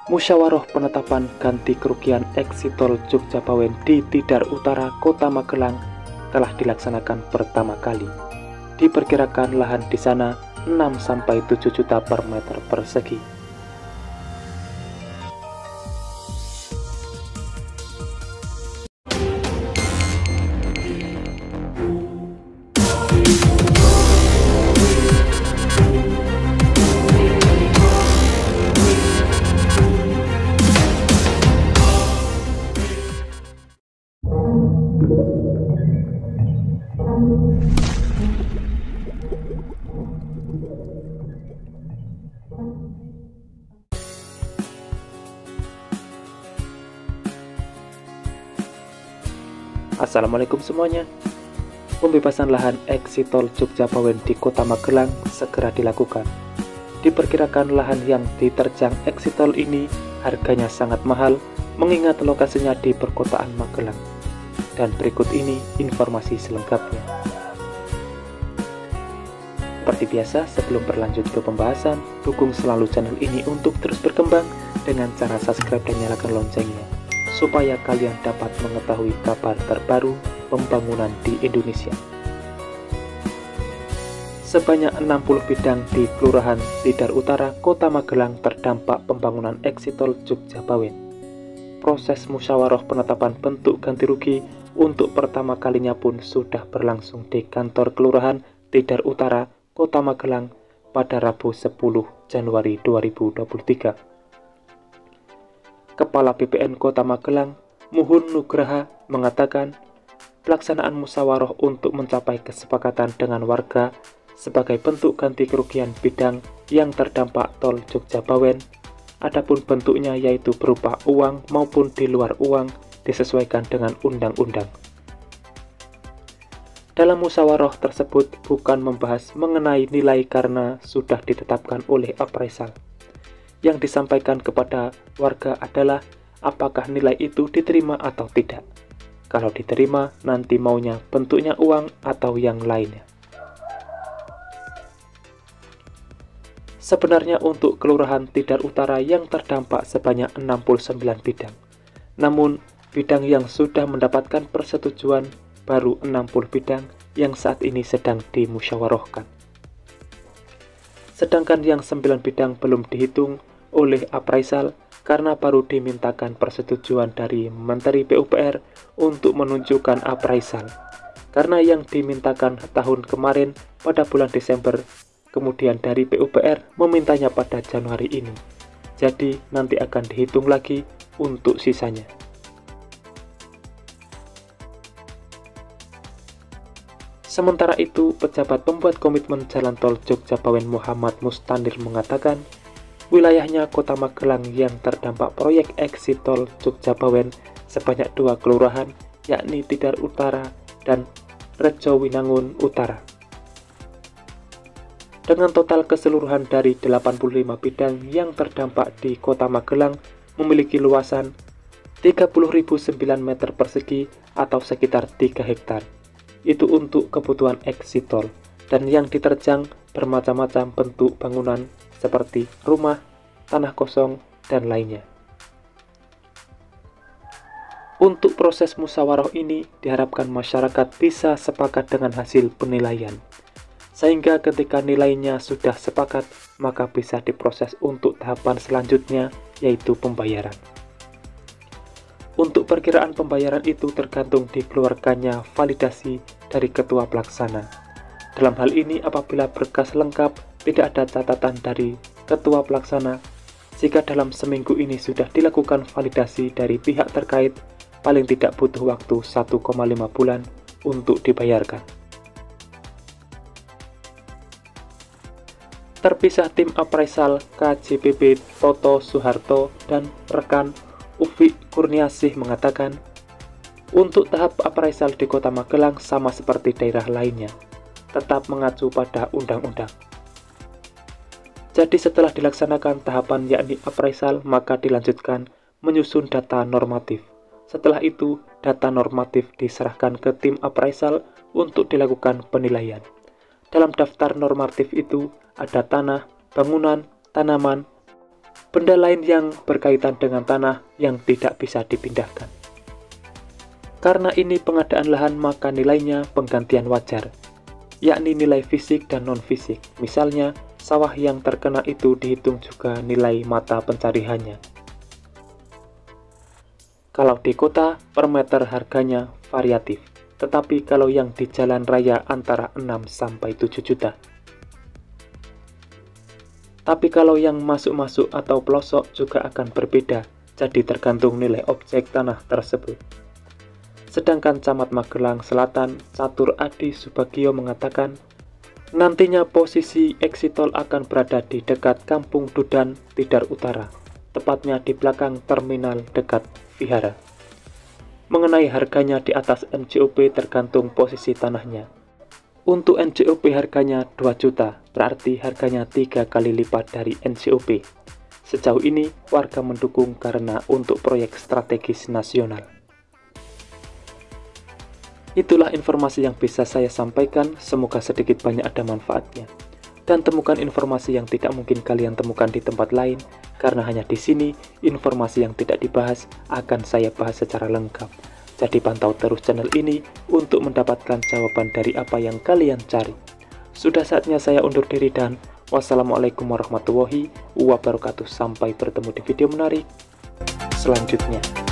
Musyawarah penetapan ganti kerugian Eksitol Jogja Bawen di Tidar Utara, Kota Magelang telah dilaksanakan pertama kali. Diperkirakan lahan di sana 6-7 juta per meter persegi. Assalamualaikum semuanya. Pembebasan lahan Eksitol Jogja Bawen di Kota Magelang segera dilakukan. Diperkirakan lahan yang diterjang Eksitol ini harganya sangat mahal mengingat lokasinya di perkotaan Magelang. Dan berikut ini informasi selengkapnya. Seperti biasa, sebelum berlanjut ke pembahasan, dukung selalu channel ini untuk terus berkembang dengan cara subscribe dan nyalakan loncengnya, supaya kalian dapat mengetahui kabar terbaru pembangunan di Indonesia. Sebanyak 60 bidang di Kelurahan Tidar Utara, Kota Magelang terdampak pembangunan Eksitol Jogja Bawen. Proses musyawarah penetapan bentuk ganti rugi untuk pertama kalinya pun sudah berlangsung di kantor Kelurahan Tidar Utara, Kota Magelang pada Rabu 10 Januari 2023. Kepala BPN Kota Magelang, Muhun Nugraha, mengatakan pelaksanaan musyawarah untuk mencapai kesepakatan dengan warga sebagai bentuk ganti kerugian bidang yang terdampak tol Jogja Bawen. Adapun bentuknya yaitu berupa uang maupun di luar uang disesuaikan dengan undang-undang. Dalam musyawarah tersebut bukan membahas mengenai nilai karena sudah ditetapkan oleh appraisal. Yang disampaikan kepada warga adalah apakah nilai itu diterima atau tidak. Kalau diterima, nanti maunya bentuknya uang atau yang lainnya. Sebenarnya untuk Kelurahan Tidar Utara yang terdampak sebanyak 69 bidang. Namun, bidang yang sudah mendapatkan persetujuan baru 60 bidang yang saat ini sedang dimusyawarahkan. Sedangkan yang 9 bidang belum dihitung oleh appraisal karena baru dimintakan persetujuan dari Menteri PUPR untuk menunjukkan appraisal. Karena yang dimintakan tahun kemarin pada bulan Desember, kemudian dari PUPR memintanya pada Januari ini. Jadi nanti akan dihitung lagi untuk sisanya. Sementara itu, pejabat pembuat komitmen Jalan Tol Jogja Bawen Muhammad Mustanir mengatakan, wilayahnya Kota Magelang yang terdampak proyek Eksitol Jogja Bawen sebanyak 2 kelurahan, yakni Tidar Utara dan Rejowinangun Utara. Dengan total keseluruhan dari 85 bidang yang terdampak di Kota Magelang memiliki luasan 30.009 meter persegi atau sekitar 3 hektar. Itu untuk kebutuhan Eksitol, dan yang diterjang bermacam-macam bentuk bangunan seperti rumah, tanah kosong, dan lainnya. Untuk proses musyawarah ini diharapkan masyarakat bisa sepakat dengan hasil penilaian, sehingga ketika nilainya sudah sepakat, maka bisa diproses untuk tahapan selanjutnya, yaitu pembayaran. Untuk perkiraan pembayaran itu tergantung dikeluarkannya validasi dari ketua pelaksana. Dalam hal ini, apabila berkas lengkap, tidak ada catatan dari ketua pelaksana, jika dalam seminggu ini sudah dilakukan validasi dari pihak terkait, paling tidak butuh waktu 1,5 bulan untuk dibayarkan. Terpisah tim appraisal KJPB Toto Suharto dan rekan Ufik Kurniasih mengatakan, untuk tahap appraisal di Kota Magelang sama seperti daerah lainnya, tetap mengacu pada undang-undang. Jadi setelah dilaksanakan tahapan yakni appraisal, maka dilanjutkan menyusun data normatif. Setelah itu, data normatif diserahkan ke tim appraisal untuk dilakukan penilaian. Dalam daftar normatif itu ada tanah, bangunan, tanaman, benda lain yang berkaitan dengan tanah yang tidak bisa dipindahkan. Karena ini pengadaan lahan, maka nilainya penggantian wajar, yakni nilai fisik dan non-fisik. Misalnya, sawah yang terkena itu dihitung juga nilai mata pencariannya. Kalau di kota, per meter harganya variatif, tetapi kalau yang di jalan raya antara 6 sampai 7 juta. Tapi kalau yang masuk-masuk atau pelosok juga akan berbeda, jadi tergantung nilai objek tanah tersebut. Sedangkan Camat Magelang Selatan, Catur Adi Subagio mengatakan, nantinya posisi eksitol akan berada di dekat Kampung Dudan, Tidar Utara, tepatnya di belakang terminal dekat Vihara. Mengenai harganya di atas NJOP tergantung posisi tanahnya. Untuk NJOP harganya 2 juta, berarti harganya 3 kali lipat dari NJOP. Sejauh ini warga mendukung karena untuk proyek strategis nasional. Itulah informasi yang bisa saya sampaikan, semoga sedikit banyak ada manfaatnya. Dan temukan informasi yang tidak mungkin kalian temukan di tempat lain, karena hanya di sini informasi yang tidak dibahas akan saya bahas secara lengkap. Jadi pantau terus channel ini untuk mendapatkan jawaban dari apa yang kalian cari. Sudah saatnya saya undur diri dan wassalamualaikum warahmatullahi wabarakatuh. Sampai bertemu di video menarik selanjutnya.